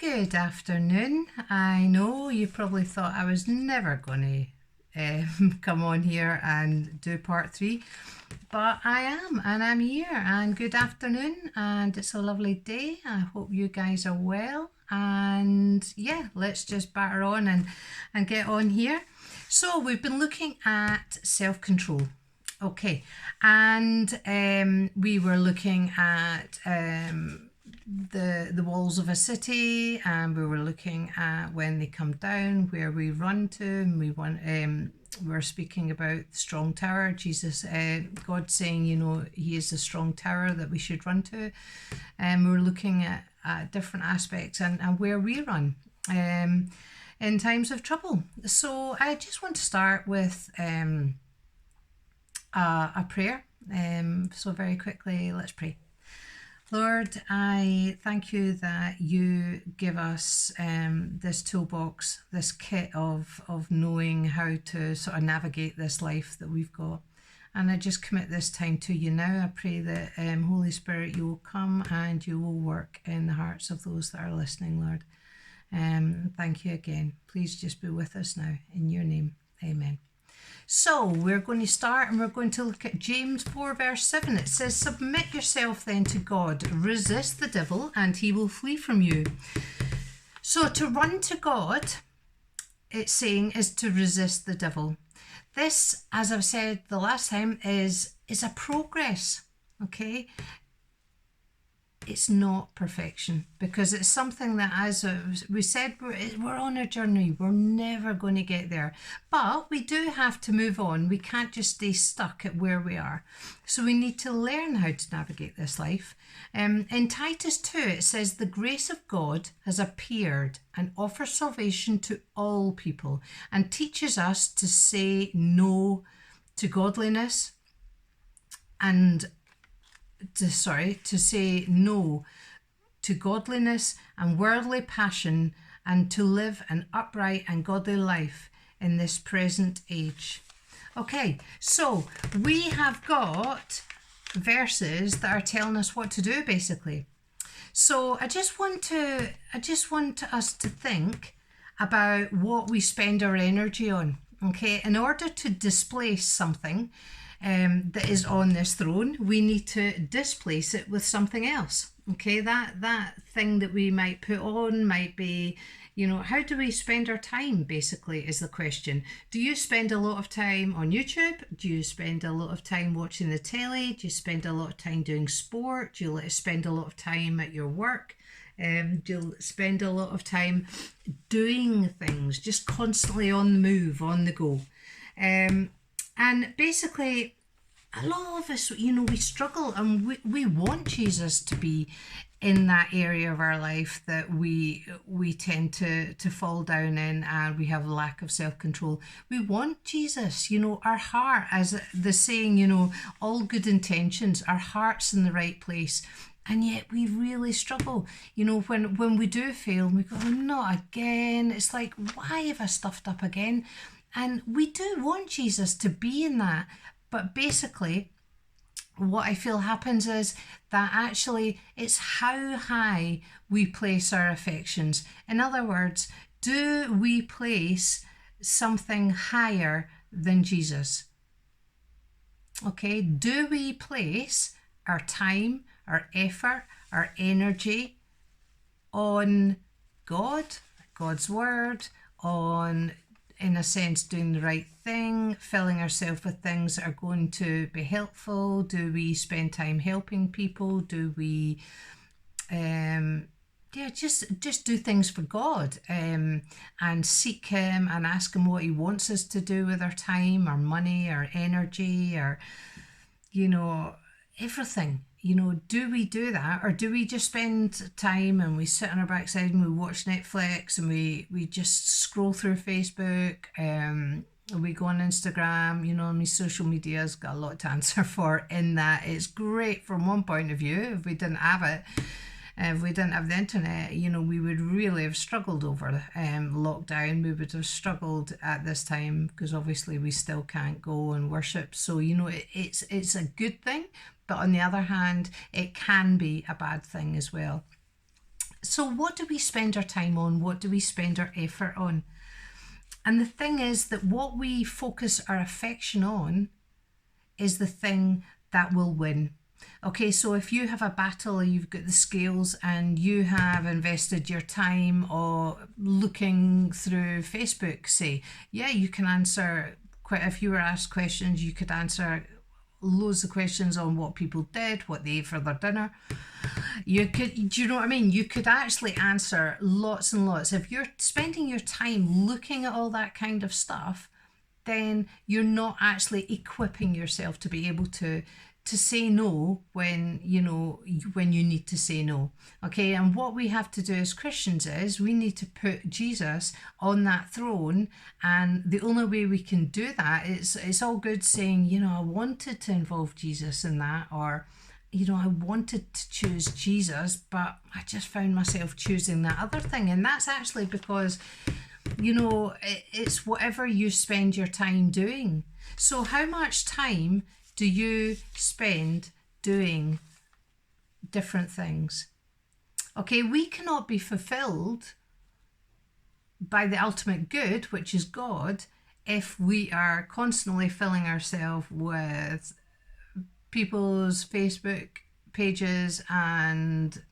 Good afternoon. I know you probably thought I was never going to come on here and do part 3, but I am, and I'm here. And good afternoon, and it's a lovely day. I hope you guys are well. And yeah, let's just batter on and get on here. So we've been looking at self-control. Okay, and we were looking at the walls of a city, and we were looking at when they come down, where we run to, and we're speaking about the strong tower. Jesus, God saying, He is a strong tower that we should run to, and we're looking at different aspects and where we run in times of trouble. So I just want to start with a prayer. So very quickly, let's pray. Lord, I thank you that you give us this toolbox, this kit of knowing how to sort of navigate this life that we've got. And I just commit this time to you now. I pray that Holy Spirit, you will come and you will work in the hearts of those that are listening, Lord. Thank you again. Please just be with us now. In your name, amen. So we're going to start, and we're going to look at James 4 verse 7. It says, "Submit yourself then to God, resist the devil and he will flee from you." So to run to God, it's saying, is to resist the devil. This, as I've said the last time, is a progress, okay? It's not perfection, because it's something that, as we said, we're on a journey. We're never going to get there, but we do have to move on. We can't just stay stuck at where we are. So we need to learn how to navigate this life. In Titus 2, it says, "The grace of God has appeared and offers salvation to all people and teaches us to say no to godliness and to say no to godliness and worldly passion, and to live an upright and godly life in this present age." Okay, so we have got verses that are telling us what to do, basically. So I just want us to think about what we spend our energy on. Okay, in order to displace something that is on this throne, we need to displace it with something else. Okay, that thing that we might put on might be, how do we spend our time, basically, is the question. Do you spend a lot of time on YouTube? Do you spend a lot of time watching the telly? Do you spend a lot of time doing sport? Do you spend a lot of time at your work? Do you spend a lot of time doing things, just constantly on the move, on the go? And basically, a lot of us, we struggle, and we want Jesus to be in that area of our life that we tend to fall down in, and we have a lack of self-control. We want Jesus, our heart, as the saying, all good intentions, our heart's in the right place. And yet we really struggle, when we do fail, we go, "Oh, not again." It's like, why have I stuffed up again? And we do want Jesus to be in that. But basically, what I feel happens is that actually it's how high we place our affections. In other words, do we place something higher than Jesus? Okay, do we place our time, our effort, our energy on God, God's word, on, in a sense, doing the right thing, filling ourselves with things that are going to be helpful? Do we spend time helping people? Do we just do things for God, and seek him and ask him what he wants us to do with our time, our money, our energy, our everything? Do we do that, or do we just spend time and we sit on our backside and we watch Netflix and we just scroll through Facebook, we go on Instagram? Social media's got a lot to answer for in that. It's great from one point of view. If we didn't have it, if we didn't have the internet, we would really have struggled over lockdown. We would have struggled at this time, because obviously we still can't go and worship. So, it's a good thing, but on the other hand, it can be a bad thing as well. So what do we spend our time on? What do we spend our effort on? And the thing is that what we focus our affection on is the thing that will win. Okay, so if you have a battle or you've got the scales and you have invested your time or looking through Facebook, say, yeah, you can answer quite, if you were asked questions, you could answer loads of questions on what people did, what they ate for their dinner. You could, do you know what I mean? You could actually answer lots and lots. If you're spending your time looking at all that kind of stuff, then you're not actually equipping yourself to be able to say no when when you need to say no. Okay, and what we have to do as Christians is we need to put Jesus on that throne, and the only way we can do that is, it's all good saying, I wanted to involve Jesus in that, or I wanted to choose Jesus, but I just found myself choosing that other thing. And that's actually because it's whatever you spend your time doing. So how much time do you spend doing different things? Okay, we cannot be fulfilled by the ultimate good, which is God, if we are constantly filling ourselves with people's Facebook pages and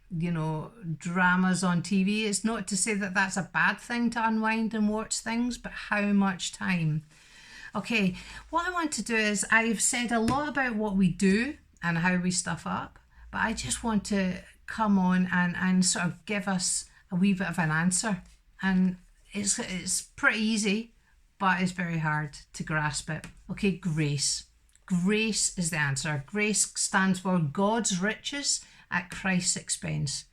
dramas on TV. It's not to say that that's a bad thing to unwind and watch things, but how much time? Okay, what I want to do is, I've said a lot about what we do and how we stuff up, but I just want to come on and sort of give us a wee bit of an answer. And it's pretty easy, but it's very hard to grasp it. Okay, grace. Grace is the answer. Grace stands for God's riches at Christ's expense.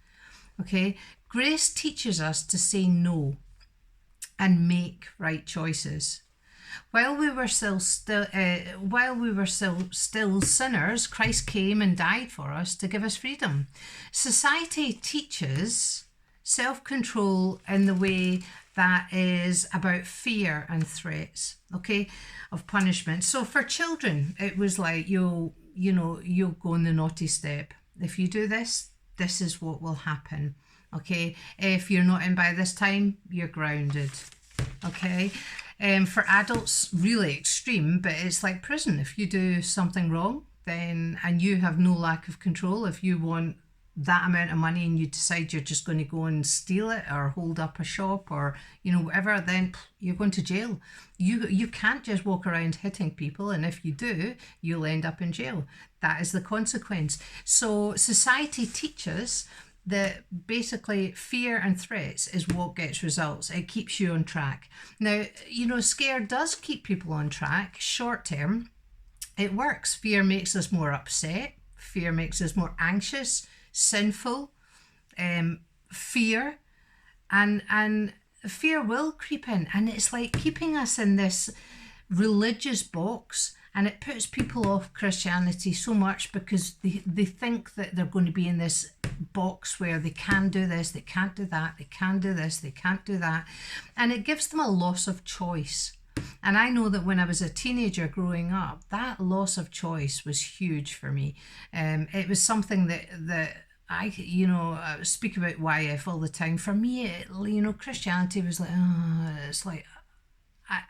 Okay, grace teaches us to say no and make right choices. While we were still sinners, Christ came and died for us to give us freedom. Society teaches self-control in the way that is about fear and threats, okay, of punishment. So for children, it was like, you'll go on the naughty step. If you do this, this is what will happen. Okay, if you're not in by this time, you're grounded. Okay, for adults, really extreme, but it's like prison. If you do something wrong, then, and you have no lack of control, if you want that amount of money and you decide you're just going to go and steal it or hold up a shop or whatever, then you're going to jail. You can't just walk around hitting people, and if you do, you'll end up in jail. That is the consequence. So society teaches that basically fear and threats is what gets results. It keeps you on track. Now, scare does keep people on track short term. It works. Fear makes us more upset. Fear makes us more anxious, sinful, fear, and fear will creep in, and it's like keeping us in this religious box, and it puts people off Christianity so much because they think that they're going to be in this box where they can do this, they can't do that, they can do this, they can't do that, and it gives them a loss of choice. And I know that when I was a teenager growing up, that loss of choice was huge for me. It was something that I speak about YF all the time. For me, Christianity was like, it's like,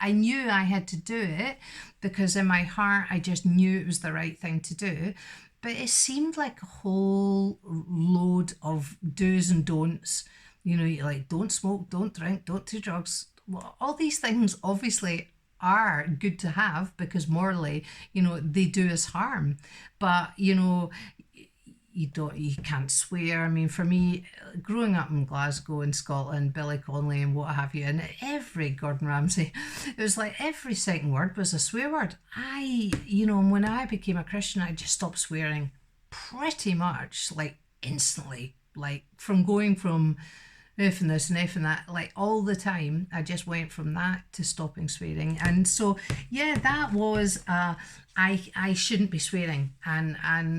I knew I had to do it because in my heart, I just knew it was the right thing to do. But it seemed like a whole load of do's and don'ts. Like, don't smoke, don't drink, don't do drugs. Well, all these things obviously are good to have because morally, they do us harm. But, you can't swear. I mean, for me, growing up in Glasgow and Scotland, Billy Connolly and what have you, and every Gordon Ramsay, it was like every second word was a swear word. When I became a Christian, I just stopped swearing pretty much like instantly, like from going from F and this and F and that, like all the time. I just went from that to stopping swearing. And so, yeah, that was, I shouldn't be swearing. And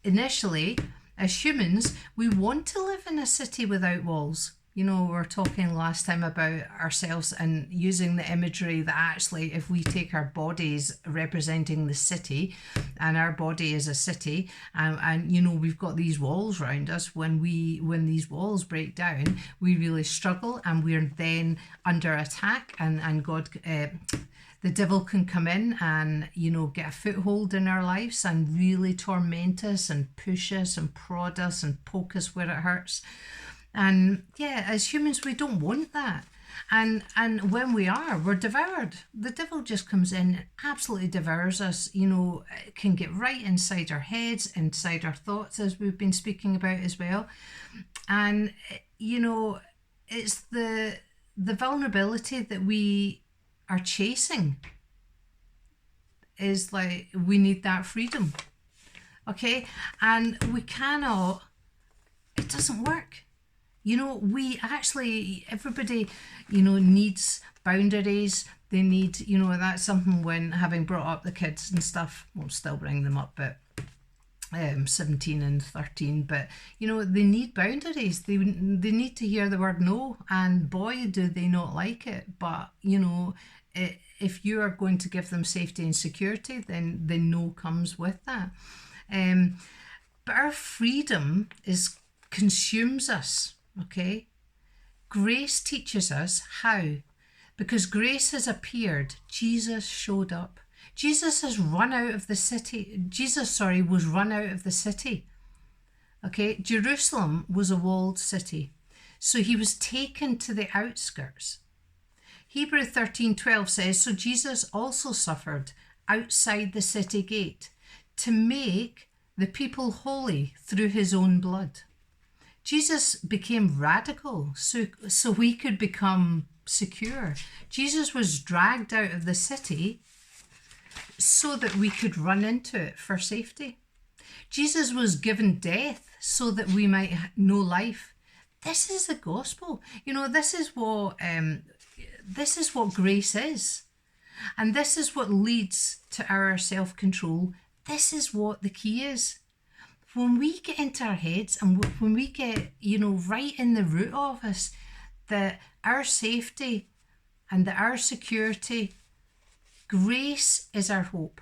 initially, as humans, we want to live in a city without walls. You know, we were talking last time about ourselves and using the imagery that actually, if we take our bodies representing the city, and our body is a city, and you know, we've got these walls around us. When these walls break down, we really struggle, and we're then under attack, and God. The devil can come in and, you know, get a foothold in our lives and really torment us and push us and prod us and poke us where it hurts. And yeah, as humans, we don't want that. And when we are, we're devoured. The devil just comes in and absolutely devours us. You know, it can get right inside our heads, inside our thoughts, as we've been speaking about as well. And, you know, it's the vulnerability that we are chasing is like, we need that freedom. Okay? And we cannot, it doesn't work. You know, we actually, everybody, you know, needs boundaries. They need, you know, that's something when having brought up the kids and stuff, we'll still bring them up, but 17 and 13, but you know, they need boundaries. They need to hear the word no, and boy, do they not like it. But you know, if you are going to give them safety and security, then the no comes with that. But our freedom consumes us. Okay, grace teaches us how, because grace has appeared. Jesus showed up. Jesus has run out of the city. Was run out of the city. Okay, Jerusalem was a walled city, so he was taken to the outskirts. Hebrews 13:12 says, so Jesus also suffered outside the city gate to make the people holy through his own blood. Jesus became radical so we could become secure. Jesus was dragged out of the city so that we could run into it for safety. Jesus was given death so that we might know life. This is the gospel. You know, this is what grace is. And this is what leads to our self-control. This is what the key is. When we get into our heads and when we get, you know, right in the root of us, that our safety and that our security, grace is our hope.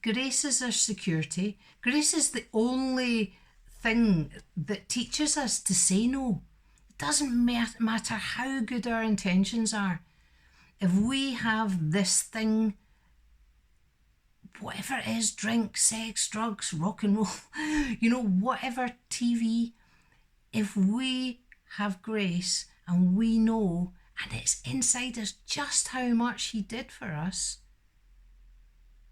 Grace is our security. Grace is the only thing that teaches us to say no. It doesn't matter how good our intentions are. If we have this thing, whatever it is, drink, sex, drugs, rock and roll, you know, whatever, TV, if we have grace and we know, and it's inside us just how much he did for us,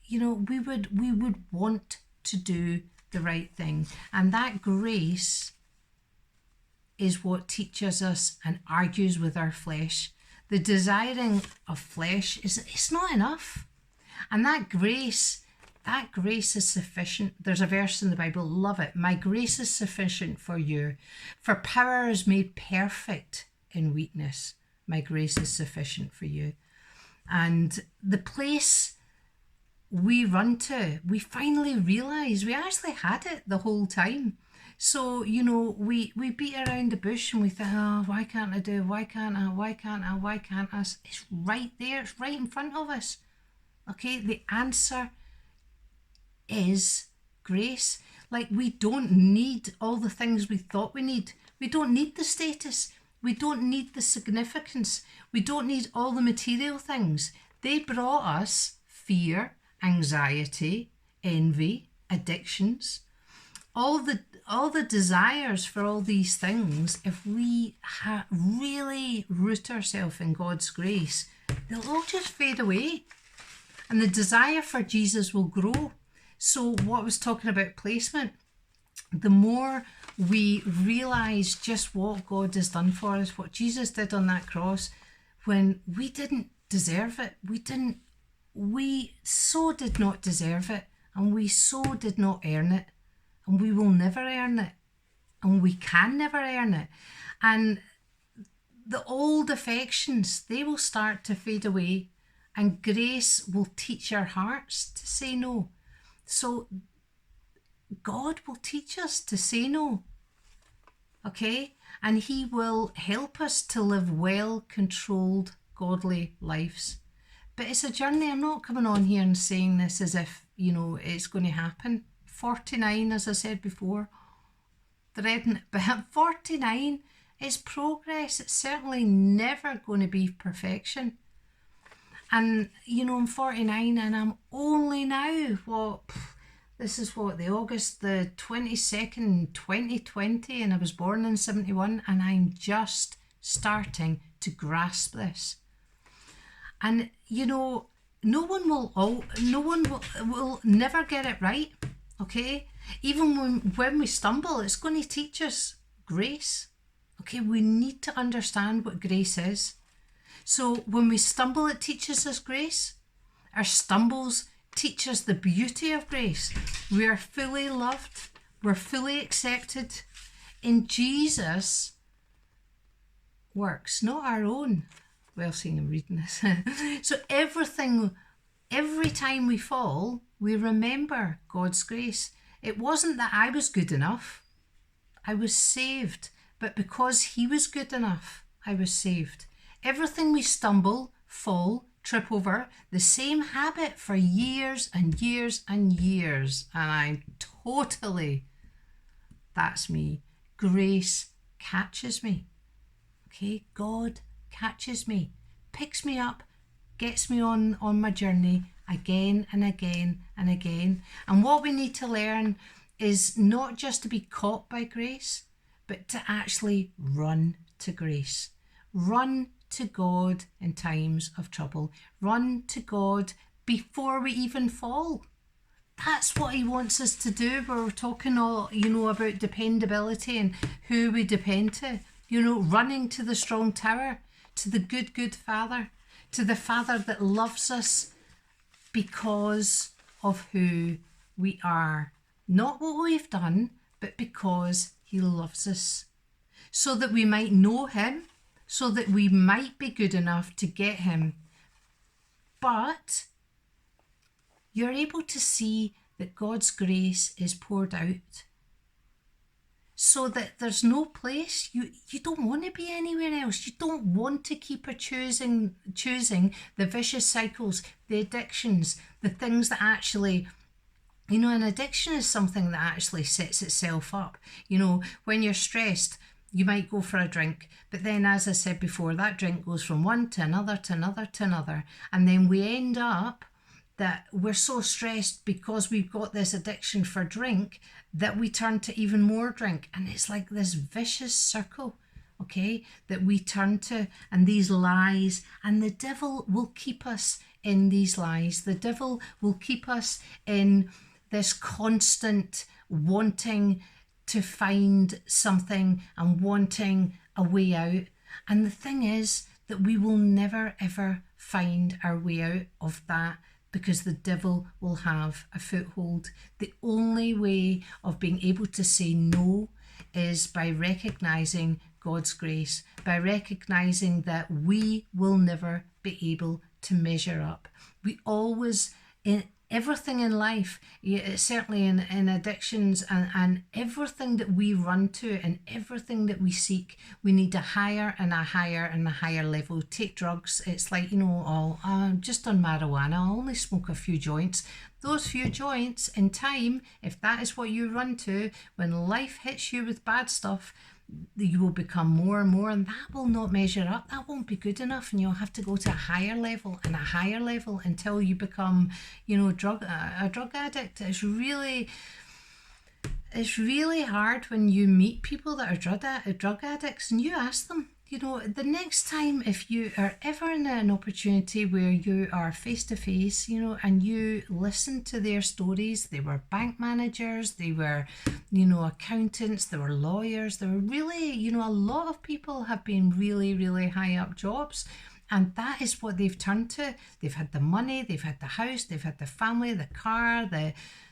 you know, we would want to do the right thing. And that grace is what teaches us and argues with our flesh. The desiring of flesh it's not enough. And that grace is sufficient. There's a verse in the Bible, love it. My grace is sufficient for you, for power is made perfect in weakness. My grace is sufficient for you. And the place we run to, we finally realize we actually had it the whole time. So, you know, we beat around the bush and we think, oh, why can't I do? Why can't I? Why can't I? Why can't I? It's right there. It's right in front of us. Okay, the answer is grace. Like, we don't need all the things we thought we need. We don't need the status. We don't need the significance. We don't need all the material things. They brought us fear, anxiety, envy, addictions, all the desires for all these things. If we really root ourselves in God's grace, they'll all just fade away. And the desire for Jesus will grow. So what I was talking about placement, the more we realise just what God has done for us, what Jesus did on that cross, when we didn't deserve it, we so did not deserve it, and we so did not earn it, and we will never earn it, and we can never earn it. And the old affections, they will start to fade away, and grace will teach our hearts to say no. So God will teach us to say no. Okay? and He will help us to live well-controlled, godly lives. But it's a journey. I'm not coming on here and saying this as if, it's going to happen. 49, as I said before, dreading it, but at 49, it's progress. It's certainly never going to be perfection. And, I'm 49 and I'm only now, this is the August the 22nd, 2020, and I was born in 71, and I'm just starting to grasp this. And, no one will never get it right, okay? Even when we stumble, it's going to teach us grace. Okay, we need to understand what grace is. So when we stumble, it teaches us grace. Our stumbles teach us the beauty of grace. We are fully loved. We're fully accepted in Jesus' works, not our own. Well, seeing I'm reading this. So every time we fall, we remember God's grace. It wasn't that I was good enough. I was saved. But because He was good enough, I was saved. Everything we stumble, fall, trip over, the same habit for years and years and years. And that's me. Grace catches me. Okay, God catches me, picks me up, gets me on my journey again and again and again. And what we need to learn is not just to be caught by grace, but to actually run to grace. Run to God in times of trouble. Run to God before we even fall. That's what He wants us to do. We're talking about dependability and who we depend to. Running to the strong tower, to the good Father, to the Father that loves us because of who we are. Not what we've done, but because He loves us. So that we might know Him, so that we might be good enough to get Him. But you're able to see that God's grace is poured out, so that there's no place. You don't want to be anywhere else. You don't want to keep choosing the vicious cycles, the addictions, the things that actually, an addiction is something that actually sets itself up. When you're stressed, you might go for a drink, but then, as I said before, that drink goes from one to another to another to another, and then we end up that we're so stressed because we've got this addiction for drink that we turn to even more drink. And it's like this vicious circle, okay, that we turn to, and these lies, and the devil will keep us in these lies. The devil will keep us in this constant wanting to find something and wanting a way out. And the thing is that we will never ever find our way out of that, because the devil will have a foothold. The only way of being able to say no is by recognizing God's grace, by recognizing that we will never be able to measure up. We always, in everything in life, certainly in addictions and everything that we run to and everything that we seek, we need a higher and a higher and a higher level. Take drugs, it's like, I'm just on marijuana, I'll only smoke a few joints. Those few joints in time, if that is what you run to, when life hits you with bad stuff, you will become more and more, and that will not measure up. That won't be good enough, and you'll have to go to a higher level and a higher level until you become, a drug addict. It's really hard when you meet people that are drug addicts, and you ask them, the next time, if you are ever in an opportunity where you are face to face, and you listen to their stories. They were bank managers, they were, accountants, they were lawyers, they were really, a lot of people have been really, really high up jobs. And that is what they've turned to. They've had the money, they've had the house, they've had the family, the car,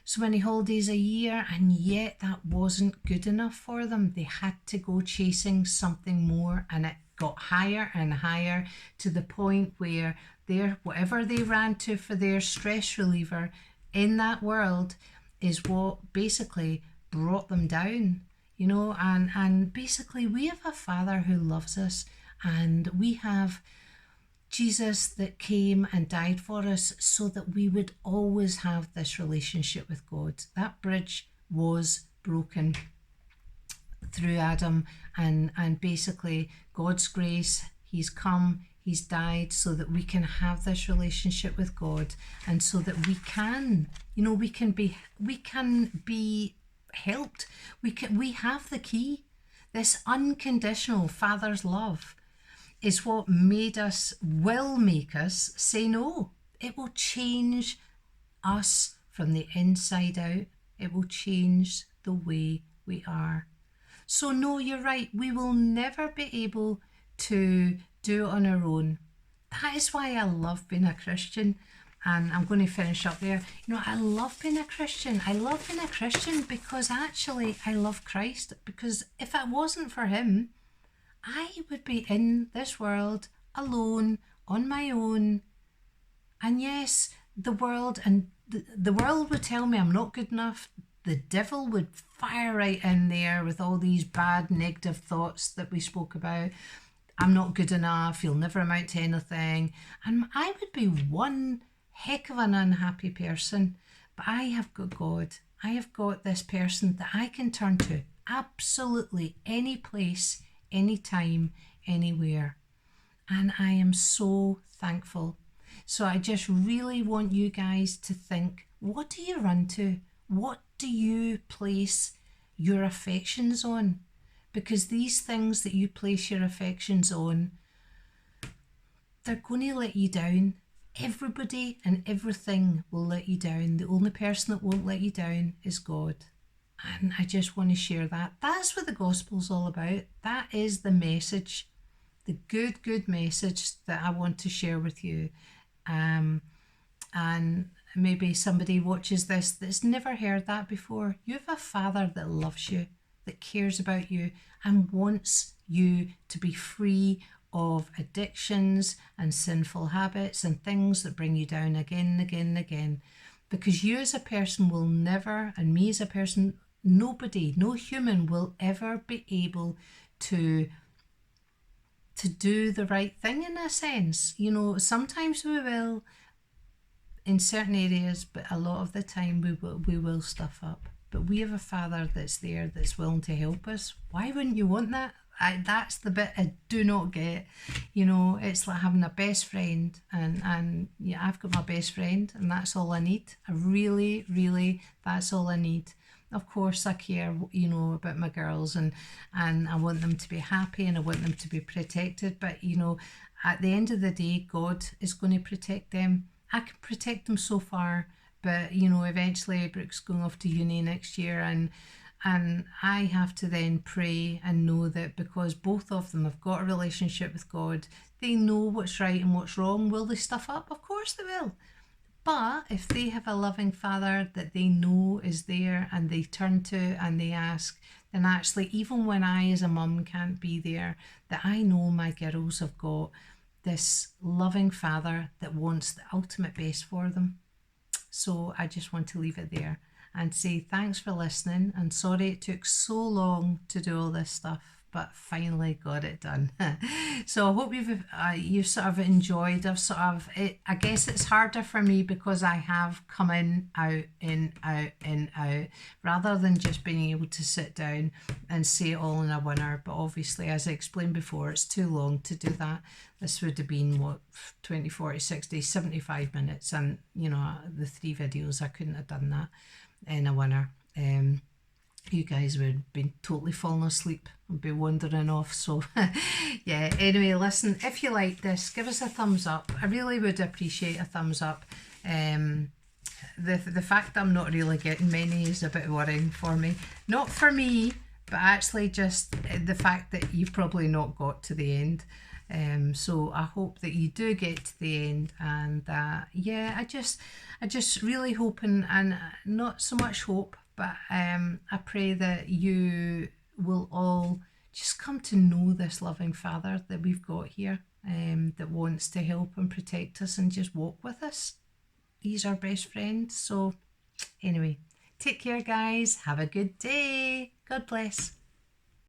so many holidays a year, and yet that wasn't good enough for them. They had to go chasing something more, and it got higher and higher to the point where whatever they ran to for their stress reliever in that world is what basically brought them down. you know, and basically we have a Father who loves us, and we have Jesus that came and died for us so that we would always have this relationship with God. That bridge was broken through Adam, and basically God's grace, he's come, he's died so that we can have this relationship with God, and so that we can, you know, we can be helped. We have the key. This unconditional Father's love is what will make us say no. It will change us from the inside out. It will change the way we are. So no, you're right. We will never be able to do it on our own. That is why I love being a Christian. And I'm going to finish up there. You know, I love being a Christian. I love being a Christian because actually I love Christ. Because if it wasn't for him, I would be in this world alone, on my own. And yes, the world would tell me I'm not good enough. The devil would fire right in there with all these bad negative thoughts that we spoke about. I'm not good enough, you'll never amount to anything. And I would be one heck of an unhappy person. But I have got God. I have got this person that I can turn to absolutely any place, anytime, anywhere. And I am so thankful. So I just really want you guys to think, what do you run to? What do you place your affections on? Because these things that you place your affections on, they're going to let you down. Everybody and everything will let you down. The only person that won't let you down is God. And I just want to share that. That's what the gospel's all about. That is the message, the good message that I want to share with you. And maybe somebody watches this that's never heard that before. You have a Father that loves you, that cares about you, and wants you to be free of addictions and sinful habits and things that bring you down again and again and again. Because you as a person will never, and me as a person, nobody, no human will ever be able to do the right thing in a sense. You know, sometimes we will in certain areas, but a lot of the time we will stuff up. But we have a Father that's there, that's willing to help us. Why wouldn't you want that? That's the bit I do not get. You know, it's like having a best friend, and yeah, I've got my best friend, and that's all I need. I really, that's all I need. Of course, I care, you know, about my girls, and I want them to be happy, and I want them to be protected. But you know, at the end of the day, God is going to protect them. I can protect them so far, but you know, eventually Brooke's going off to uni next year, and I have to then pray and know that because both of them have got a relationship with God, they know what's right and what's wrong. Will they stuff up? Of course they will. But if they have a loving Father that they know is there and they turn to and they ask, then actually, even when I as a mum can't be there, that I know my girls have got this loving Father that wants the ultimate best for them. So I just want to leave it there and say thanks for listening, and sorry it took so long to do all this stuff, but finally got it done. So I hope you've sort of enjoyed. I guess it's harder for me because I have come in, out, rather than just being able to sit down and say it all in a winner. But obviously, as I explained before, it's too long to do that. This would have been 20, 40, 60, 75 minutes, and you know, the 3 videos, I couldn't have done that in a winner. You guys would have been totally falling asleep and be wandering off. So yeah, anyway, listen, if you like this, give us a thumbs up. I really would appreciate a thumbs up. The fact that I'm not really getting many is a bit worrying for me. Not for me, but actually just the fact that you've probably not got to the end. So I hope that you do get to the end, and yeah, I just really hoping, and not so much hope, but I pray that you will all just come to know this loving Father that we've got here, that wants to help and protect us and just walk with us. He's our best friend. So anyway, take care guys, have a good day, God bless.